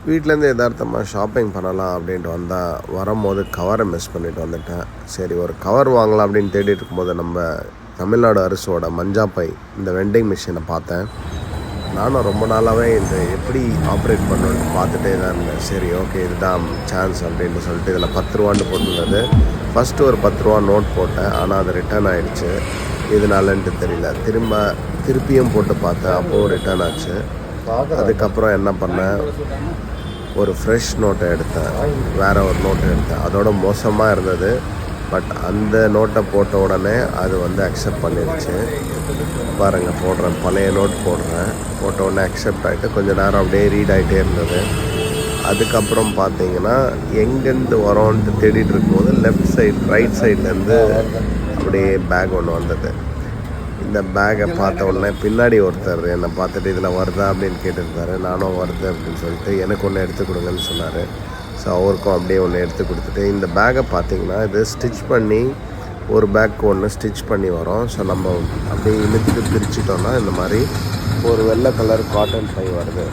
வீட்டிலேருந்து எதார்த்தமாக ஷாப்பிங் பண்ணலாம் அப்படின்ட்டு வரும்போது கவரை மிஸ் பண்ணிவிட்டு வந்துட்டேன். சரி ஒரு கவர் வாங்கலாம் அப்படின்னு தேடிட்டு இருக்கும்போது நம்ம தமிழ்நாடு அரசோட மஞ்சாப்பை இந்த வெண்டிங் மிஷினை பார்த்தேன். நானும் ரொம்ப நாளாகவே இந்த எப்படி ஆப்ரேட் பண்ணணுன்னு பார்த்துட்டே தான் இருந்தேன். சரி ஓகே இதுதான் சான்ஸ் அப்படின்ட்டு சொல்லிட்டு இதில் 10 ரூபான்னு போட்டிருந்தது. ஃபஸ்ட்டு ஒரு 10 ரூபா நோட் போட்டேன். ஆனால் அது ரிட்டர்ன் ஆகிடுச்சு. இதனாலன்ட்டு தெரியல. திருப்பியும் போட்டு பார்த்தேன். அப்போது ரிட்டர்ன் ஆச்சு. அதுக்கப்புறம் என்ன பண்ணேன், ஒரு ஃப்ரெஷ் நோட்டை எடுத்தேன். வேறு ஒரு நோட்டை எடுத்தேன். அதோட மோசமாக இருந்தது. பட் அந்த நோட்டை போட்ட உடனே அது அக்செப்ட் பண்ணிடுச்சு. பாருங்கள் போடுறேன், பழைய நோட் போட்ட உடனே அக்செப்ட் ஆகிட்டு கொஞ்சம் நேரம் அப்படியே ரீட் ஆகிட்டே இருந்தது. அதுக்கப்புறம் பார்த்தீங்கன்னா எங்கேருந்து வரோன்ட்டு தேடிட்டு இருக்கும்போது ரைட் சைட்லேருந்து அப்படியே பேக் ஒன்று வந்தது. இந்த பேக்கை பார்த்த உடனே பின்னாடி ஒருத்தர் என்னை பார்த்துட்டு இதில் வருதா அப்படின்னு கேட்டுருந்தாரு. நானும் வருது அப்படின்னு சொல்லிட்டு எனக்கு ஒன்று எடுத்து கொடுங்கன்னு சொன்னார். ஸோ அவருக்கும் அப்படியே ஒன்று எடுத்து கொடுத்துட்டு, இந்த பேக்கை பார்த்திங்கன்னா இது ஸ்டிச் பண்ணி ஒரு பேக்கு ஒன்று ஸ்டிச் பண்ணி வரும். ஸோ நம்ம அப்படியே இழுத்து பிரிச்சுட்டோன்னா இந்த மாதிரி ஒரு வெள்ளை கலர் காட்டன் பை வருது.